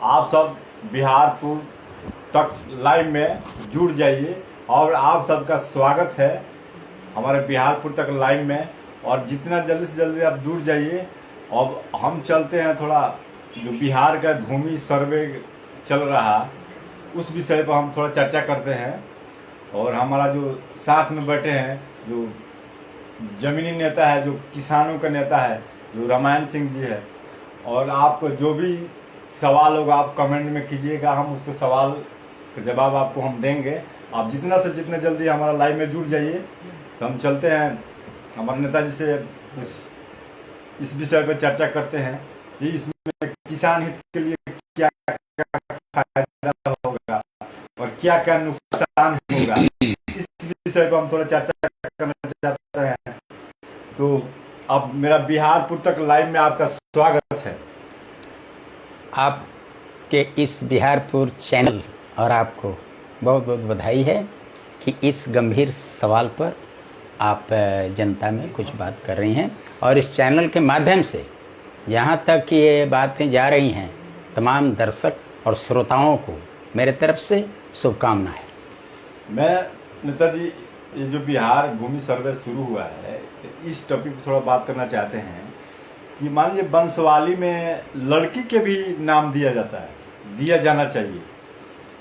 आप सब बिहारपुर तक लाइव में जुड़ जाइए और आप सबका स्वागत है हमारे बिहारपुर तक लाइव में। और जितना जल्दी से जल्दी आप जुड़ जाइए। अब हम चलते हैं थोड़ा जो बिहार का भूमि सर्वे चल रहा उस विषय पर हम थोड़ा चर्चा करते हैं। और हमारा जो साथ में बैठे हैं जो जमीनी नेता है, जो किसानों का नेता है, जो रामायण सिंह जी है। और आपको जो भी सवाल होगा आप कमेंट में कीजिएगा, हम उसको सवाल का जवाब आपको हम देंगे। आप जितना से जितना जल्दी हमारा लाइव में जुड़ जाइए। तो हम चलते हैं हमारे नेताजी से इस विषय पर चर्चा करते हैं कि इसमें किसान हित के लिए क्या क्या फायदा होगा और क्या क्या नुकसान होगा, इस विषय पर हम थोड़ा चर्चा करना चाहते हैं। तो अब मेरा बिहारपुर तक लाइव में आपका स्वागत है। आपके इस बिहारपुर चैनल और आपको बहुत बहुत बधाई है कि इस गंभीर सवाल पर आप जनता में कुछ बात कर रही हैं। और इस चैनल के माध्यम से जहाँ तक ये बातें जा रही हैं, तमाम दर्शक और श्रोताओं को मेरे तरफ से शुभकामनाएं। मैं नेताजी, ये जो बिहार भूमि सर्वे शुरू हुआ है, इस टॉपिक पर थोड़ा बात करना चाहते हैं कि मान लीजिए वंशवाली में लड़की के भी नाम दिया जाता है, दिया जाना चाहिए,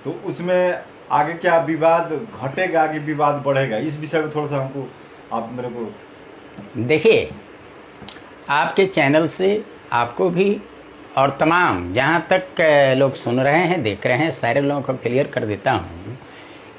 तो उसमें आगे क्या विवाद घटेगा, आगे विवाद बढ़ेगा, इस विषय में थोड़ा सा हमको आप मेरे को देखिए। आपके चैनल से आपको भी और तमाम जहाँ तक लोग सुन रहे हैं, देख रहे हैं, सारे लोगों को क्लियर कर देता हूँ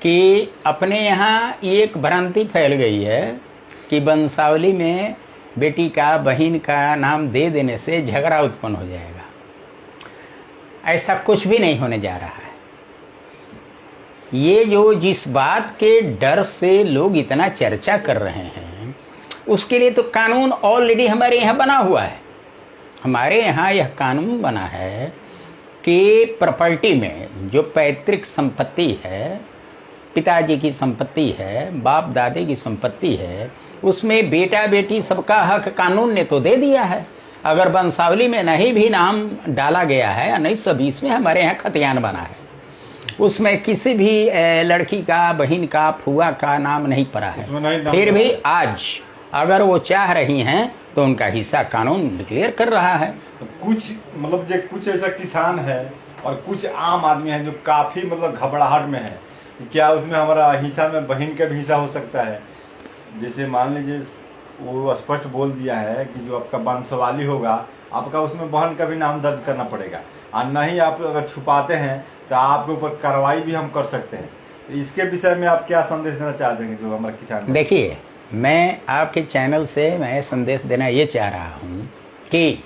कि अपने यहाँ एक भ्रांति फैल गई है कि वंशावली में बेटी का, बहन का नाम दे देने से झगड़ा उत्पन्न हो जाएगा। ऐसा कुछ भी नहीं होने जा रहा है। ये जो जिस बात के डर से लोग इतना चर्चा कर रहे हैं, उसके लिए तो कानून ऑलरेडी हमारे यहाँ बना हुआ है। हमारे यहाँ यह कानून बना है कि प्रॉपर्टी में जो पैतृक संपत्ति है, पिताजी की संपत्ति है, बाप दादे की संपत्ति है, उसमें बेटा बेटी सबका हक कानून ने तो दे दिया है। अगर वंशावली में नहीं भी नाम डाला गया है, 1920 में हमारे यहाँ खतियान बना है, उसमें किसी भी लड़की का, बहन का, फुआ का नाम नहीं पड़ा है। फिर भी आज अगर वो चाह रही हैं तो उनका हिस्सा कानून डिक्लेयर कर रहा है। तो कुछ मतलब जो कुछ ऐसा किसान है और कुछ आम आदमी है जो काफी मतलब घबराहट में है कि क्या उसमें हमारा हिस्सा में बहन का भी हिस्सा हो सकता है। जैसे मान लीजिए वो स्पष्ट बोल दिया है कि जो आपका वंशवाली होगा, आपका उसमें बहन का भी नाम दर्ज करना पड़ेगा, और नहीं आप अगर छुपाते हैं तो आपके ऊपर कार्रवाई भी हम कर सकते हैं। तो इसके विषय में आप क्या संदेश देना चाहते हैं जो हमारे किसान? देखिए, मैं आपके चैनल से मैं संदेश देना ये चाह रहा हूँ कि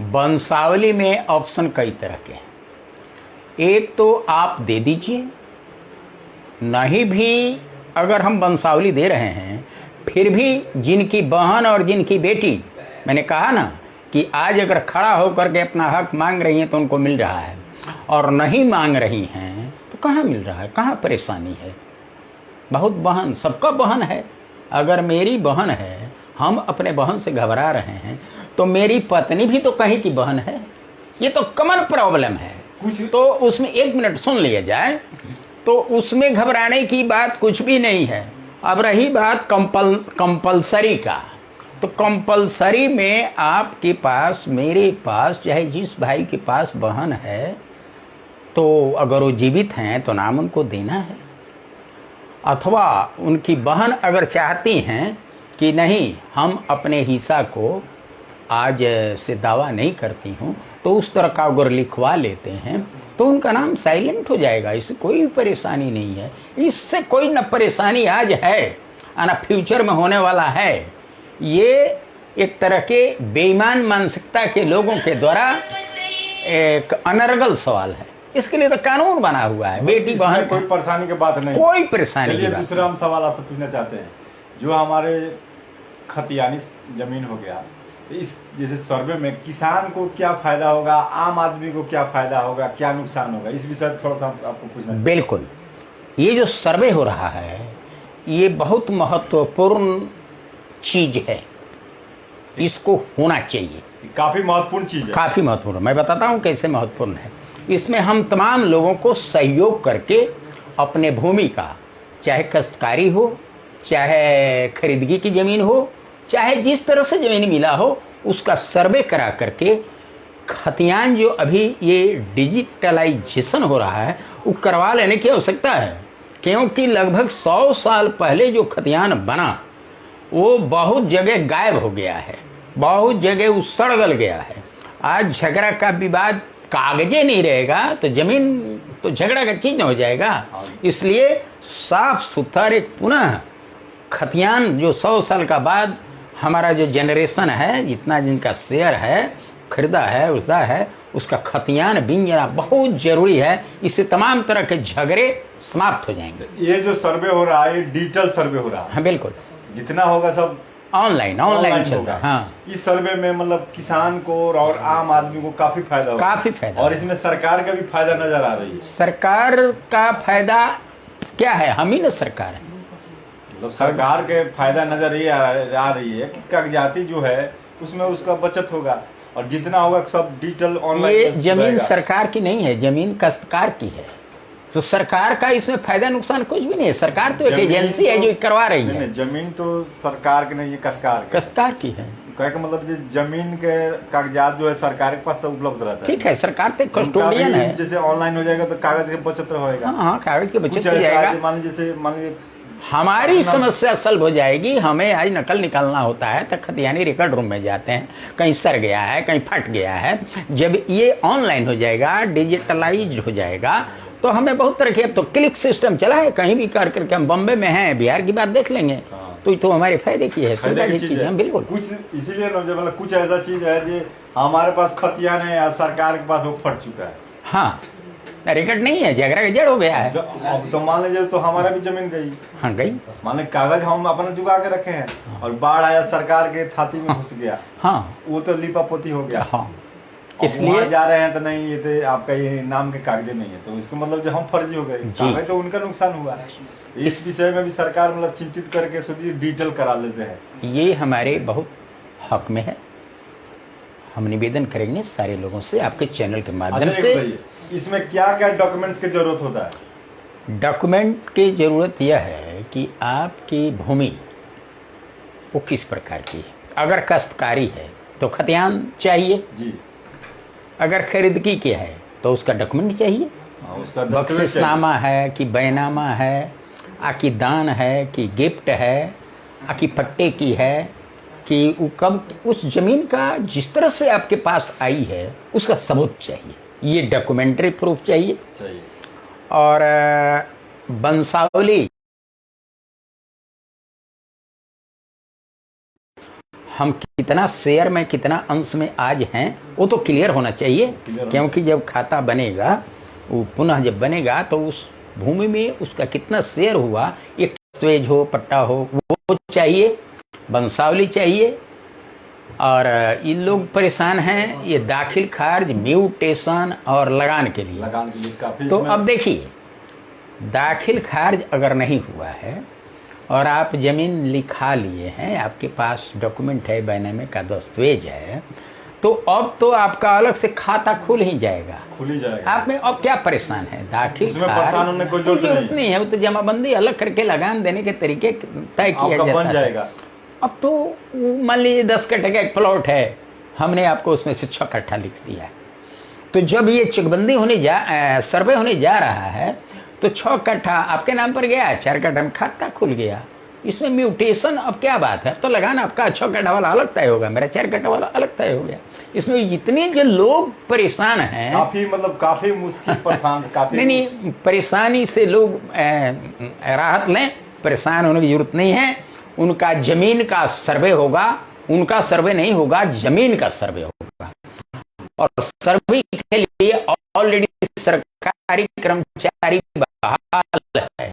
वंशावली में ऑप्शन कई तरह के हैं। एक तो आप दे दीजिए, नहीं भी अगर हम वंशावली दे रहे हैं फिर भी जिनकी बहन और जिनकी बेटी, मैंने कहा ना कि आज अगर खड़ा होकर के अपना हक मांग रही हैं तो उनको मिल रहा है, और नहीं मांग रही हैं तो कहाँ मिल रहा है, कहाँ परेशानी है। बहुत बहन, सबका बहन है। अगर मेरी बहन है, हम अपने बहन से घबरा रहे हैं, तो मेरी पत्नी भी तो कहीं की बहन है। ये तो कॉमन प्रॉब्लम है। कुछ तो उसमें 1 मिनट सुन लिया जाए तो उसमें घबराने की बात कुछ भी नहीं है। अब रही बात कंपलसरी का, तो कंपलसरी में आपके पास, मेरे पास, चाहे जिस भाई के पास बहन है, तो अगर वो जीवित हैं तो नाम उनको देना है। अथवा उनकी बहन अगर चाहती हैं कि नहीं, हम अपने हिस्सा को आज से दावा नहीं करती हूँ, तो उस तरह का अगर लिखवा लेते हैं तो उनका नाम साइलेंट हो जाएगा। इससे कोई परेशानी नहीं है। इससे कोई न परेशानी आज है न फ्यूचर में होने वाला है। ये एक तरह के बेईमान मानसिकता के लोगों के द्वारा एक अनर्गल सवाल है। इसके लिए तो कानून बना हुआ है। बेटी बहन कोई परेशानी की बात नहीं, कोई परेशानी की बात। दूसरा हम सवाल आपसे पूछना चाहते हैं, जो हमारे खतियानी जमीन हो गया, तो इस जैसे सर्वे में किसान को क्या फायदा होगा, आम आदमी को क्या फायदा होगा, क्या नुकसान होगा, इस विषय में थोड़ा सा आपको पूछना। बिल्कुल, ये जो सर्वे हो रहा है ये बहुत महत्वपूर्ण चीज है, इसको होना चाहिए। काफी महत्वपूर्ण चीज है। काफी महत्वपूर्ण, मैं बताता हूँ कैसे महत्वपूर्ण है। इसमें हम तमाम लोगों को सहयोग करके अपने भूमि का, चाहे काश्तकारी हो, चाहे खरीदगी की ज़मीन हो, चाहे जिस तरह से ज़मीन मिला हो, उसका सर्वे करा करके खतियान जो अभी ये डिजिटलाइजेशन हो रहा है वो करवा लेने की आवश्यकता है। क्योंकि लगभग 100 साल पहले जो खतियान बना वो बहुत जगह गायब हो गया है, बहुत जगह वो सड़गल गया है। आज झगड़ा का विवाद कागजे नहीं रहेगा तो जमीन तो झगड़ा का चीज न हो जाएगा। इसलिए साफ सुथरे पुनः खतियान जो 100 साल का बाद हमारा जो जनरेशन है, जितना जिनका शेयर है, खरीदा है, उसका है, उसका खतियान बिन जाना बहुत जरूरी है। इससे तमाम तरह के झगड़े समाप्त हो जाएंगे। ये जो सर्वे हो रहा है, ये डिजिटल सर्वे हो रहा है। हाँ बिल्कुल, जितना होगा सब ऑनलाइन चल रहा है। हाँ, इस सर्वे में मतलब किसान को और आम आदमी को काफी फायदा होगा। काफी फायदा, और इसमें सरकार का भी फायदा नजर आ रही है। सरकार का फायदा क्या है? हम ही ना सरकार है। मतलब सरकार के फायदा नजर ये आ रही है कि कागजाती जो है उसमें उसका बचत होगा, और जितना होगा सब डिजिटल ऑनलाइन। ये जमीन सरकार की नहीं है, जमीन काश्तकार की है। तो सरकार का इसमें फायदा नुकसान कुछ भी नहीं है। सरकार तो एक एजेंसी है जो करवा रही है। जमीन तो सरकार की नहीं, ये काश्तकार की है। कहे का मतलब जमीन के कागजात जो है सरकार के पास तो उपलब्ध रहता है। ठीक है, सरकार तो कस्टोडियन है। जैसे ऑनलाइन हो जाएगा तो कागज की बचत होगा। हाँ, कागज की बचत हो जाएगा। मान लीजिए हमारी समस्या सल्व हो जाएगी। हमें आज नकल निकालना होता है तो खतियानी रिकॉर्ड रूम में जाते हैं, कहीं सड़ गया है, कहीं फट गया है। जब ये ऑनलाइन हो जाएगा, डिजिटलाइज हो जाएगा, तो हमें बहुत तरह की, अब तो क्लिक सिस्टम चला है, कहीं भी कर करके हम बम्बे में हैं, बिहार की बात देख लेंगे। तो हमारे फायदे की है, सुविधा की चीज है। बिल्कुल, कुछ इसीलिए मतलब कुछ ऐसा चीज है जो हमारे पास खतियान है या सरकार के पास वो फट चुका है। हाँ, रिकॉर्ड नहीं है, झगड़ा का जड़ हो गया है। अब तो मान लीजिए तो हमारा भी जमीन गई। हाँ गई। मान लीजिए कागज हम अपना जुगा के रखे हैं और बाढ़ आया, सरकार के थाती में घुस गया। हाँ, वो तो लिपापोती हो गया। हाँ, इसलिए जा रहे हैं तो नहीं, ये तो आपका ये नाम के कागजे नहीं है, तो इसका मतलब जो हम फर्जी हो गए, कागज तो उनका नुकसान हुआ। इस विषय में भी सरकार मतलब चिंतित करके सोचिए डिजिटल करा लेते हैं। ये हमारे बहुत हक में है। हम निवेदन करेंगे सारे लोगों से आपके चैनल के माध्यम से। इसमें क्या क्या डॉक्यूमेंट्स की जरूरत होता है? डॉक्यूमेंट की जरूरत यह है कि आपकी भूमि वो किस प्रकार की है। अगर काश्तकारी है तो खतियान चाहिए जी। अगर खरीदगी की है तो उसका डॉक्यूमेंट चाहिए। उसका बख्शिशनामा है कि बैनामा है, आकि दान है कि गिफ्ट है, आकि पट्टे की है, कि वो कब उस जमीन का जिस तरह से आपके पास आई है उसका सबूत चाहिए। ये डॉक्यूमेंट्री प्रूफ चाहिए। और वंशावली हम कितना शेयर में, कितना अंश में आज हैं, वो तो क्लियर होना चाहिए। क्योंकि जब खाता बनेगा, वो पुनः जब बनेगा तो उस भूमि में उसका कितना शेयर हुआ, एक दस्तावेज हो, पट्टा हो, वो चाहिए, वंशावली चाहिए। और इन लोग परेशान हैं ये दाखिल खारिज, म्यूटेशन और लगान के लिए काफी। तो अब देखिए, दाखिल खारिज अगर नहीं हुआ है और आप जमीन लिखा लिए हैं, आपके पास डॉक्यूमेंट है, बैनामे का दस्तावेज है, तो अब तो आपका अलग से खाता खुल ही जाएगा। आप में अब क्या परेशान है? दाखिल परेशान होने की जरूरत नहीं है। वो तो जमाबंदी अलग करके लगान देने के तरीके तय किया जाएगा। अब तो मान लीजिए 10 कट्ठे का एक प्लॉट है, हमने आपको उसमें से 6 कट्ठा लिख दिया, तो जब ये चकबंदी सर्वे होने जा रहा है तो 6 कट्ठा आपके नाम पर गया, 4 कट्ठा में खाता खुल गया। इसमें म्यूटेशन अब क्या बात है? तो लगाना आपका 6 कट्ठा वाला अलग तय होगा, मेरा 4 कट्ठा वाला अलग तय हो गया। इसमें जितने जो लोग परेशान हैं, काफी मुश्किल परेशान नहीं, परेशानी से लोग राहत लें, परेशान होने की जरूरत नहीं है। उनका जमीन का सर्वे होगा, उनका सर्वे नहीं होगा, जमीन का सर्वे होगा। और सर्वे के लिए ऑलरेडी सरकारी कर्मचारी बहाल है।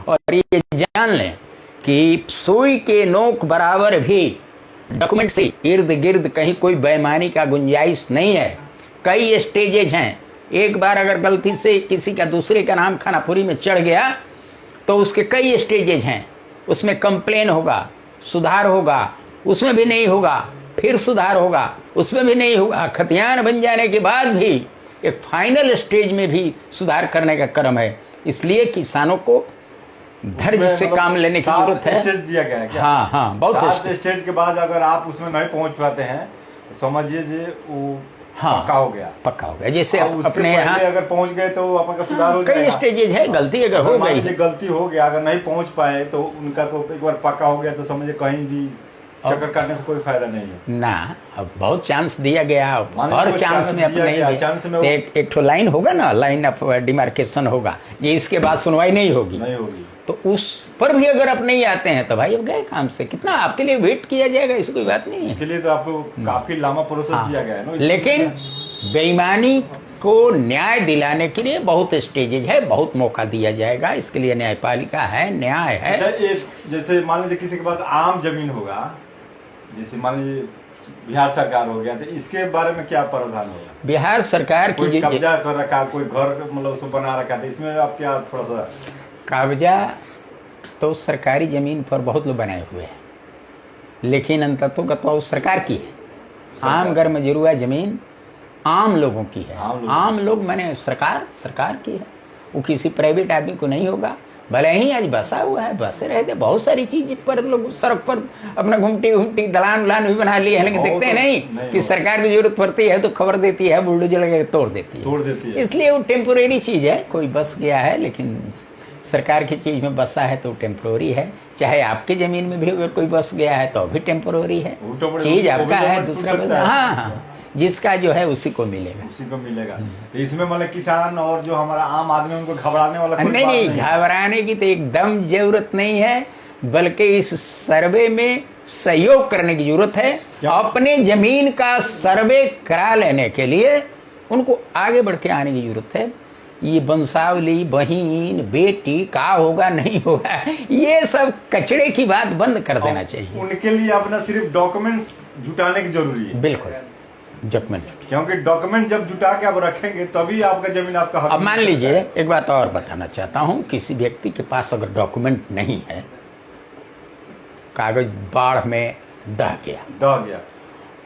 और ये जान लें कि सुई के नोक बराबर भी डॉक्यूमेंट से इर्द गिर्द कहीं कोई बेईमानी का गुंजाइश नहीं है। कई स्टेजेज हैं। एक बार अगर गलती से किसी का दूसरे का नाम खानापुरी में चढ़ गया तो उसके कई स्टेजेज हैं। उसमें कंप्लेन होगा, सुधार होगा, उसमें भी नहीं होगा, फिर सुधार होगा, उसमें भी नहीं होगा। खतियान बन जाने के बाद भी एक फाइनल स्टेज में भी सुधार करने का क्रम है। इसलिए किसानों को धैर्य से काम लेने की जरूरत है। स्टेज दिया गया है क्या? हाँ हाँ, बहुत 7 स्टेज के बाद अगर आप उसमें नहीं पहुंच पाते हैं तो समझिए जी वो हाँ, पक्का हो गया। पक्का हो गया। जैसे उसके अपने पहले यहाँ अगर पहुंच गए तो आपका सुधार हो कई जाएगा। स्टेजेज है, गलती अगर हो मान गई लीजिए गलती हो गया, अगर नहीं पहुंच पाए तो उनका तो एक बार पक्का हो गया तो समझिए कहीं भी चक्कर काटने से कोई फायदा नहीं है ना। अब बहुत चांस दिया गया, मान हर लीजिए चांस चांस में अब दिया नहीं गया, दिया। चांस में तो एक ठो लाइन होगा ना, लाइन ऑफ डिमार्केशन होगा, ये इसके बाद सुनवाई नहीं होगी। नहीं होगी तो उस पर भी अगर आप नहीं आते हैं तो भाई अब गए काम से। कितना आपके लिए वेट किया जाएगा, ऐसी कोई बात नहीं है। इसके लिए तो आपको काफी लंबा प्रोसेस हाँ। दिया गया है ना। लेकिन बेईमानी को न्याय दिलाने के लिए बहुत स्टेजेज है, बहुत मौका दिया जाएगा। इसके लिए न्यायपालिका है, न्याय है। जैसे मान लीजिए किसी के पास आम जमीन होगा, जैसे मान लीजिए बिहार सरकार हो गया, तो इसके बारे में क्या प्रावधान होगा? बिहार सरकार की कोई कब्जा कर रखा, कोई घर मतलब उसको बना रखा, तो इसमें आप क्या थोड़ा सा? कब्जा तो सरकारी जमीन पर बहुत लोग बनाए हुए हैं, लेकिन अंततः तो सरकार की है। आम घर में जरूर जमीन आम लोगों की है। आम लोग मैंने सरकार की है, वो किसी प्राइवेट आदमी को नहीं होगा। भले ही आज बसा हुआ है, बसे रहते बहुत सारी चीज पर लोग सड़क पर अपना घूमटी दलान उलान भी बना लिए हैं, लेकिन देखते हैं नहीं कि सरकार की जरूरत पड़ती है तो खबर देती है, बुलडोजर लगा तोड़ देती है। इसलिए वो टेम्पोरेरी चीज है। कोई बस गया है, लेकिन सरकार की चीज में बसा है तो टेम्पोररी है। चाहे आपकी जमीन में भी अगर कोई बस गया है तो भी टेम्पोररी है। चीज आपका है, दूसरा बस। हाँ हाँ, जिसका जो है उसी को मिलेगा। तो इसमें मतलब किसान और जो हमारा आम आदमी उनको घबराने वाला कोई बात नहीं, घबराने की तो एकदम जरूरत नहीं है, बल्कि इस सर्वे में सहयोग करने की जरूरत है। अपने जमीन का सर्वे करा लेने के लिए उनको आगे बढ़ के आने की जरूरत है। ये वंशावली, बहन, बेटी का होगा नहीं होगा, ये सब कचड़े की बात बंद कर देना चाहिए। उनके लिए अपना सिर्फ डॉक्यूमेंट्स जुटाने की जरूरी है। बिल्कुल, डॉक्यूमेंट, क्योंकि डॉक्यूमेंट जब जुटा के आप रखेंगे तभी आपका जमीन आपका हक। अब मान लीजिए एक बात और बताना चाहता हूँ, किसी व्यक्ति के पास अगर डॉक्यूमेंट नहीं है, कागज बाढ़ में दह गया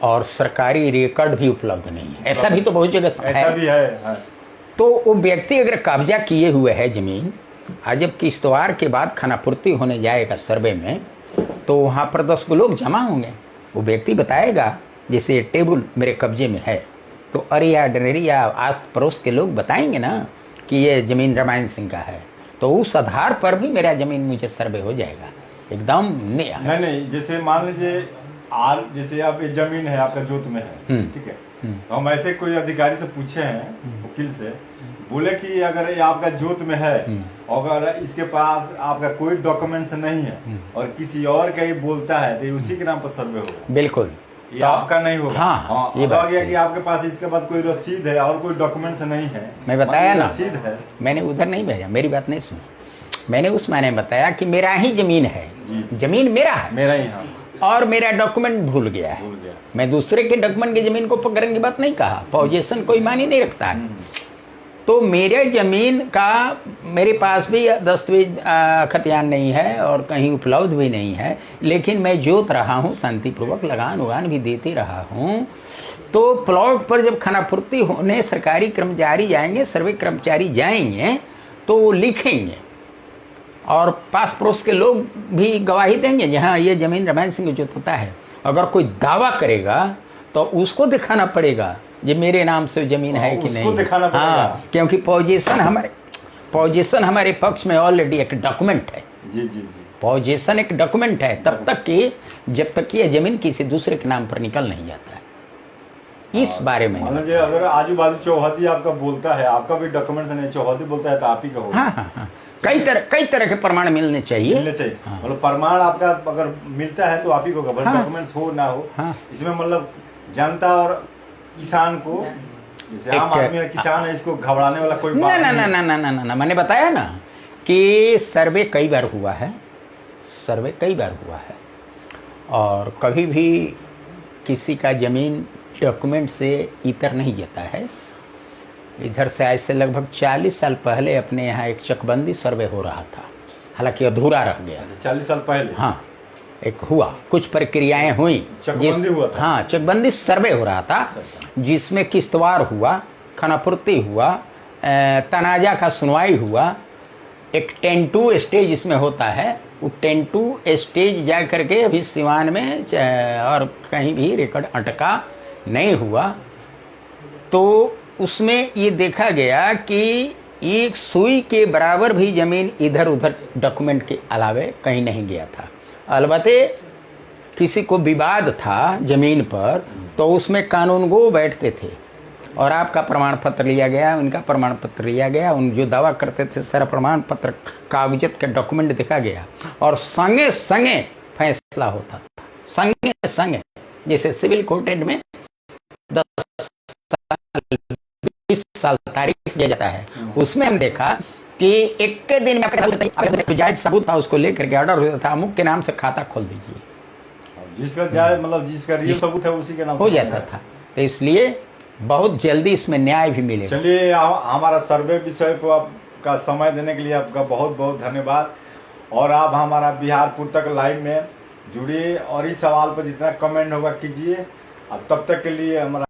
और सरकारी रिकॉर्ड भी उपलब्ध नहीं है, ऐसा भी तो बहुत जगह ऐसा भी है। तो वो व्यक्ति अगर कब्जा किए हुए है जमीन, आज जब किश्तवार के बाद खानापूर्ति होने जाएगा सर्वे में, तो वहाँ पर 10 लोग जमा होंगे। वो व्यक्ति बताएगा जैसे टेबल मेरे कब्जे में है, तो अरे या डनेरी या आस पड़ोस के लोग बताएंगे ना कि ये जमीन रामायण सिंह का है, तो उस आधार पर भी मेरा जमीन मुझे सर्वे हो जाएगा एकदम। नहीं, जैसे मान लीजिए जैसे आप ये जमीन है आपका जोत में है, ठीक है, तो हम ऐसे कोई अधिकारी से पूछे हैं, वकील से, बोले कि अगर ये आपका जोत में है, अगर इसके पास आपका कोई डॉक्यूमेंट्स नहीं है और किसी और का ही बोलता है, तो उसी के नाम पर सर्वे होगा। बिल्कुल, ये आपका नहीं होगा। हाँ, ये बात गया कि आपके पास इसके बाद कोई रसीद है और कोई डॉक्यूमेंट्स नहीं है। मैं बताया ना, रसीद है, मैंने उधर नहीं भेजा, मेरी बात नहीं सुनी। मैंने उस मायने बताया कि मेरा ही जमीन है, जमीन मेरा है, मेरा ही, हाँ, और मेरा डॉक्यूमेंट भूल गया है। मैं दूसरे के डॉक्यूमेंट की जमीन को पकड़ने की बात नहीं कहा, पोजीशन कोई मानी नहीं रखता है। तो मेरे जमीन का मेरे पास भी दस्तावेज खतियान नहीं है और कहीं उपलब्ध भी नहीं है, लेकिन मैं जोत रहा हूँ, शांतिपूर्वक लगान उगान भी देते रहा हूँ। तो प्लॉट पर जब खानापूर्ति होने सरकारी कर्मचारी जाएंगे, सर्वे कर्मचारी जाएंगे, तो वो लिखेंगे और पास पड़ोस के लोग भी गवाही देंगे, जहाँ ये जमीन रामायण सिंह जोत होता है। अगर कोई दावा करेगा तो उसको दिखाना पड़ेगा ये मेरे नाम से जमीन है कि नहीं। हाँ, क्योंकि पोजीशन हमारे पक्ष में ऑलरेडी एक डॉक्यूमेंट है। जी। पोजीशन एक डॉक्यूमेंट है तब तक कि जब तक कि यह जमीन किसी दूसरे के नाम पर निकल नहीं जाता है। इस बारे में अगर आजू बाजू चौहदी आपका बोलता है, आपका भी डॉक्यूमेंट नहीं, चौहदी बोलता है तो आप ही का होगा। हाँ, कई तरह के प्रमाण मिलने चाहिए। मतलब प्रमाण आपका अगर मिलता है तो आप ही को होगा, डॉक्यूमेंट्स हो ना हो। इसमें मतलब जनता और किसान को, जैसे आम आदमी है, किसान है, इसको घबराने वाला कोई बात नहीं। ना, मैंने बताया ना कि सर्वे कई बार हुआ है, और कभी भी किसी का जमीन डॉक्यूमेंट से इतर नहीं जाता है। इधर से आज से लगभग 40 साल पहले अपने यहाँ एक चकबंदी सर्वे हो रहा था, हालांकि अधूरा रह गया। 40 साल पहले? हाँ, एक हुआ, कुछ प्रक्रियाएं हुई, चकबंदी हुआ था। हाँ, चकबंदी सर्वे हो रहा था, जिसमें किश्तवार हुआ खानापूर्ति हुआ, तनाजा का सुनवाई हुआ, एक 10-2 स्टेज इसमें होता है। वो 10-2 स्टेज जा करके अभी सिवान में और कहीं भी रिकॉर्ड अटका नहीं हुआ। तो उसमें ये देखा गया कि एक सुई के बराबर भी जमीन इधर उधर डॉक्यूमेंट के अलावे कहीं नहीं गया था। अलबत्ते किसी को विवाद था जमीन पर तो उसमें कानून गो बैठते थे और आपका प्रमाण पत्र लिया गया, उनका प्रमाण पत्र लिया गया, उन जो दावा करते थे सारा प्रमाण पत्र कागजत का डॉक्यूमेंट देखा गया और संगे संगे फैसला होता था, संगे संगे। जैसे सिविल कोर्ट में 10 साल 20 साल तारीख दिया जाता है, उसमें हम देखा कि एक के दिन में जायज सबूत था उसको लेकर के ऑर्डर होता था, अमुक के नाम से खाता खोल दीजिए, जिसका जायज मतलब जिसका रियल सबूत है उसी के नाम हो जाता था। तो इसलिए बहुत जल्दी इसमें न्याय भी मिलेगा। चलिए, हमारा सर्वे विषय को आपका समय देने के लिए आपका बहुत बहुत धन्यवाद। और आप हमारा बिहारपुर तक लाइव में जुड़िए और इस सवाल पर जितना कमेंट होगा कीजिए। अब तब तक के लिए हमारा